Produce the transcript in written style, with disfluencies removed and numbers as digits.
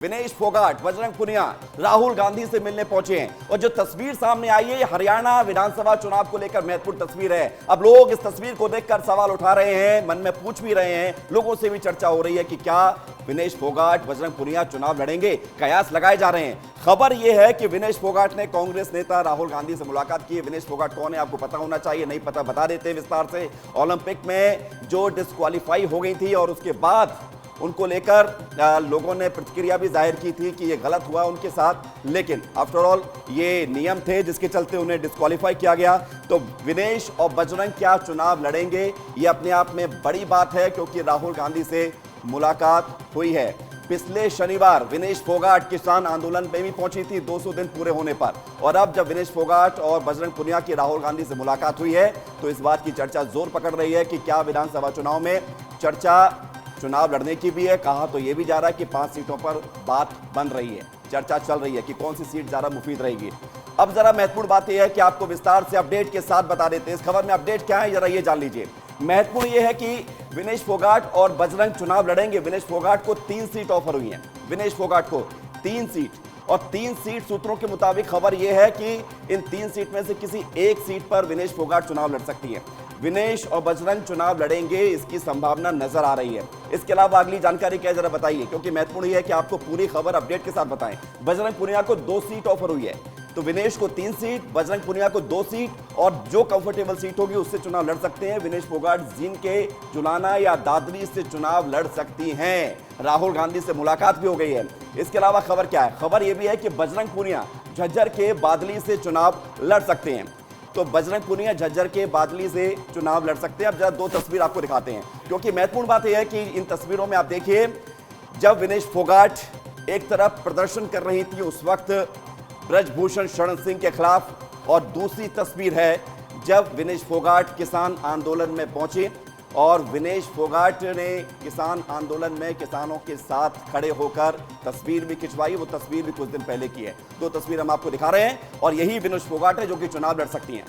विनेश फोगाट, बजरंग पुनिया राहुल गांधी से मिलने पहुंचे हैं और जो तस्वीर सामने आई है ये हरियाणा विधानसभा चुनाव को लेकर महत्वपूर्ण तस्वीर है। अब लोग इस तस्वीर को देखकर सवाल उठा रहे हैं, मन में पूछ भी रहे हैं, लोगों से भी चर्चा हो रही है कि क्या विनेश फोगाट, बजरंग पुनिया चुनाव लड़ेंगे, कयास लगाए जा रहे हैं। खबर यह है कि विनेश फोगाट ने कांग्रेस नेता राहुल गांधी से मुलाकात की है। विनेश फोगाट कौन है आपको पता होना चाहिए, नहीं पता बता देते हैं विस्तार से। ओलंपिक में जो डिस्क्वालीफाई हो गई थी और उसके बाद उनको लेकर लोगों ने प्रतिक्रिया भी जाहिर की थी कि ये गलत हुआ उनके साथ, लेकिन आफ्टर ऑल ये नियम थे जिसके चलते उन्हें डिस्क्वालीफाई किया गया। तो विनेश और बजरंग क्या चुनाव लड़ेंगे, ये अपने आप में बड़ी बात है क्योंकि राहुल गांधी से मुलाकात हुई है। पिछले शनिवार विनेश फोगाट किसान आंदोलन में भी पहुंची थी 200 दिन पूरे होने पर, और अब जब विनेश फोगाट और बजरंग पुनिया की राहुल गांधी से मुलाकात हुई है तो इस बात की चर्चा जोर पकड़ रही है कि क्या विधानसभा चुनाव में चुनाव लड़ने की भी है। कहा तो यह भी जा रहा है कि 5 सीटों पर बात बन रही है, चर्चा चल रही है कि कौन सी सीट ज्यादा मुफीद रहेगी। अब जरा महत्वपूर्ण बात यह है कि आपको विस्तार से अपडेट के साथ बता देते हैं। इस खबर में अपडेट क्या है जरा ये जान लीजिए। महत्वपूर्ण यह है कि विनेश फोगाट और बजरंग चुनाव लड़ेंगे। विनेश फोगाट को 3 सीट ऑफर हुई है, विनेश फोगाट को 3 सीट, और 3 सीट सूत्रों के मुताबिक खबर यह है कि इन 3 सीट में से किसी एक सीट पर विनेश फोगाट चुनाव लड़ सकती है। विनेश और बजरंग चुनाव लड़ेंगे, इसकी संभावना नजर आ रही है। इसके अलावा अगली जानकारी क्या है जरा बताइए, क्योंकि महत्वपूर्ण यह है कि आपको पूरी खबर अपडेट के साथ बताएं। बजरंग पुनिया को 2 सीट ऑफर हुई है, तो विनेश को 3 सीट, बजरंग पुनिया को 2 सीट, और जो कंफर्टेबल सीट होगी उससे चुनाव लड़ सकते हैं। विनेश फोगाट जींद के जुलाना या दादरी से चुनाव लड़ सकती हैं। राहुल गांधी से मुलाकात भी हो गई है। इसके अलावा खबर क्या है, खबर यह भी है कि बजरंग पुनिया झज्जर के बादली से चुनाव लड़ सकते हैं। तो बजरंग पुनिया झज्जर के बादली से चुनाव लड़ सकते हैं। अब जरा 2 तस्वीर आपको दिखाते हैं, क्योंकि महत्वपूर्ण बात यह है कि इन तस्वीरों में आप देखिए, जब विनेश फोगाट एक तरफ प्रदर्शन कर रही थी उस वक्त ब्रजभूषण शरण सिंह के खिलाफ, और दूसरी तस्वीर है जब विनेश फोगाट किसान आंदोलन में पहुंचे और विनेश फोगाट ने किसान आंदोलन में किसानों के साथ खड़े होकर तस्वीर भी खिंचवाई। वो तस्वीर भी कुछ दिन पहले की है। 2 तस्वीर हम आपको दिखा रहे हैं और यही विनेश फोगाट है जो कि चुनाव लड़ सकती हैं।